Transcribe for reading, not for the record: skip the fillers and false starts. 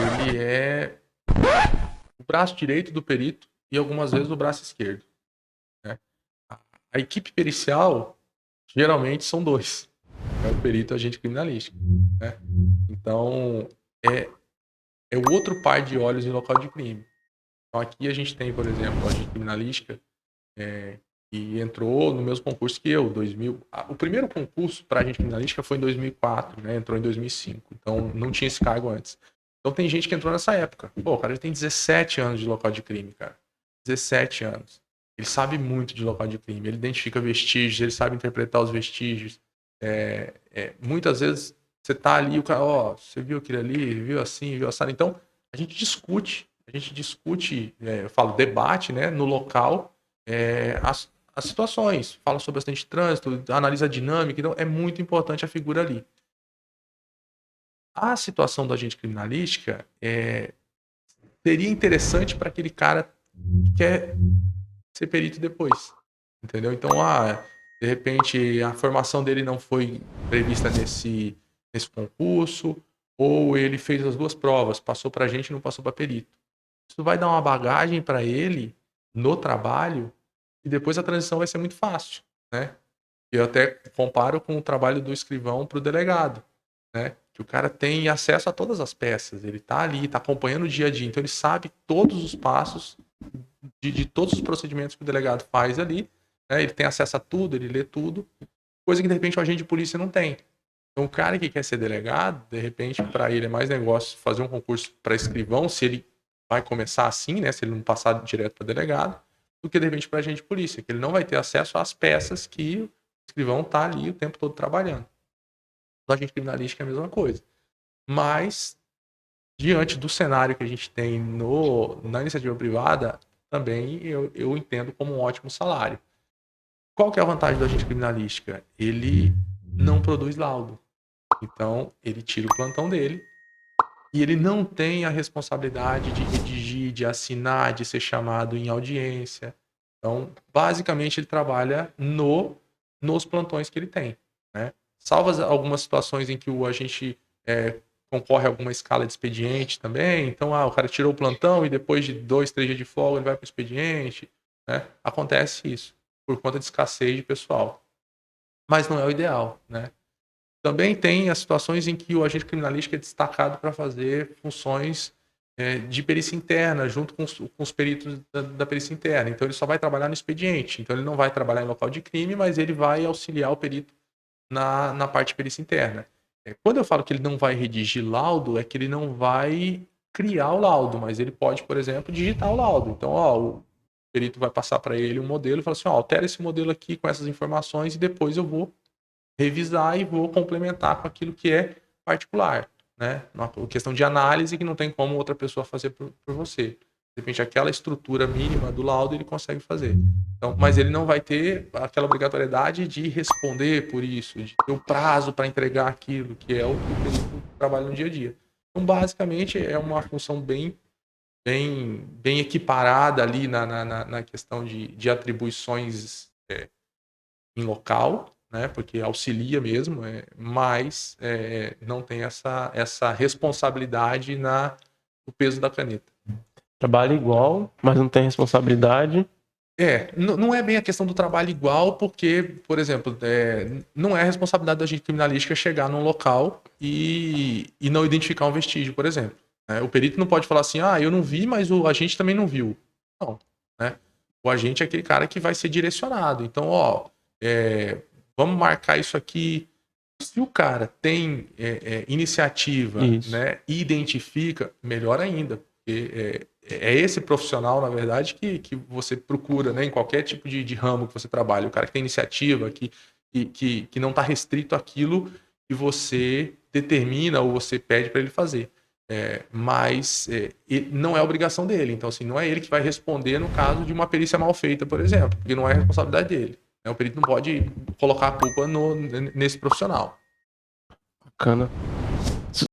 ele é o braço direito do perito e algumas vezes o braço esquerdo, né? A equipe pericial, geralmente, são dois. É o perito e o agente criminalístico, né? Então, é, é o outro par de olhos em local de crime. Então, aqui a gente tem, por exemplo, a agente criminalística, que entrou no mesmo concurso que eu, 2000. O primeiro concurso para agente criminalística foi em 2004, né? Entrou em 2005. Então, não tinha esse cargo antes. Então, tem gente que entrou nessa época. Pô, o cara já tem 17 anos de local de crime, cara. 17 anos. Ele sabe muito de local de crime. Ele identifica vestígios, ele sabe interpretar os vestígios. Muitas vezes você tá ali, o cara, ó, você viu aquilo ali, viu assim, viu assado. Então, a gente discute, eu falo, debate, né, no local, as situações, fala sobre acidente de trânsito, analisa a dinâmica, então é muito importante a figura ali. A situação do agente criminalística seria interessante para aquele cara que quer ser perito depois, entendeu? Então, de repente, a formação dele não foi prevista nesse concurso, ou ele fez as duas provas, passou para a gente e não passou para perito. Isso vai dar uma bagagem para ele no trabalho e depois a transição vai ser muito fácil, né? Eu até comparo com o trabalho do escrivão para o delegado, né? Que o cara tem acesso a todas as peças, ele tá ali, tá acompanhando o dia a dia, então ele sabe todos os passos de todos os procedimentos que o delegado faz ali, né? Ele tem acesso a tudo, ele lê tudo, coisa que de repente o agente de polícia não tem. Então o cara que quer ser delegado, de repente para ele é mais negócio fazer um concurso para escrivão, se ele vai começar assim, né? Se ele não passar direto para delegado, do que de repente para agente de polícia, que ele não vai ter acesso às peças que o escrivão tá ali o tempo todo trabalhando. No agente criminalístico é a mesma coisa. Mas, diante do cenário que a gente tem na iniciativa privada, também eu entendo como um ótimo salário. Qual que é a vantagem do agente criminalística? Ele não produz laudo. Então, ele tira o plantão dele e ele não tem a responsabilidade de redigir, de assinar, de ser chamado em audiência. Então, basicamente, ele trabalha nos plantões que ele tem, né? Salvo algumas situações em que o agente concorre a alguma escala de expediente também. Então, o cara tirou o plantão e depois de 2, 3 dias de folga ele vai para o expediente, né? Acontece isso, por conta de escassez de pessoal. Mas não é o ideal, né? Também tem as situações em que o agente criminalístico é destacado para fazer funções de perícia interna, junto com os peritos da perícia interna. Então, ele só vai trabalhar no expediente. Então, ele não vai trabalhar em local de crime, mas ele vai auxiliar o perito na parte de perícia interna. Quando eu falo que ele não vai redigir laudo, é que ele não vai criar o laudo, mas ele pode, por exemplo, digitar o laudo. Então, o perito vai passar para ele um modelo e fala assim, altera esse modelo aqui com essas informações e depois eu vou revisar e vou complementar com aquilo que é particular, né? Uma questão de análise que não tem como outra pessoa fazer por você. De repente, aquela estrutura mínima do laudo ele consegue fazer. Então, mas ele não vai ter aquela obrigatoriedade de responder por isso, de ter o prazo para entregar aquilo, que é o que o perito trabalha no dia a dia. Então, basicamente, é uma função bem equiparada ali na questão de atribuições em local, né, porque auxilia mesmo, mas não tem essa responsabilidade no peso da caneta. Trabalha igual, mas não tem responsabilidade. Não é bem a questão do trabalho igual, porque, por exemplo, não é a responsabilidade da agente criminalística chegar num local e não identificar um vestígio, por exemplo. Né? O perito não pode falar assim, eu não vi, mas o agente também não viu. Não, né? O agente é aquele cara que vai ser direcionado. Então, vamos marcar isso aqui. Se o cara tem iniciativa, né, e identifica, melhor ainda. Porque é esse profissional, na verdade, que você procura, né, em qualquer tipo de ramo que você trabalha. O cara que tem iniciativa, que não está restrito àquilo que você determina ou você pede para ele fazer. Mas não é obrigação dele. Então, assim, não é ele que vai responder no caso de uma perícia mal feita, por exemplo, porque não é responsabilidade dele. O perito não pode colocar a culpa nesse profissional. Bacana.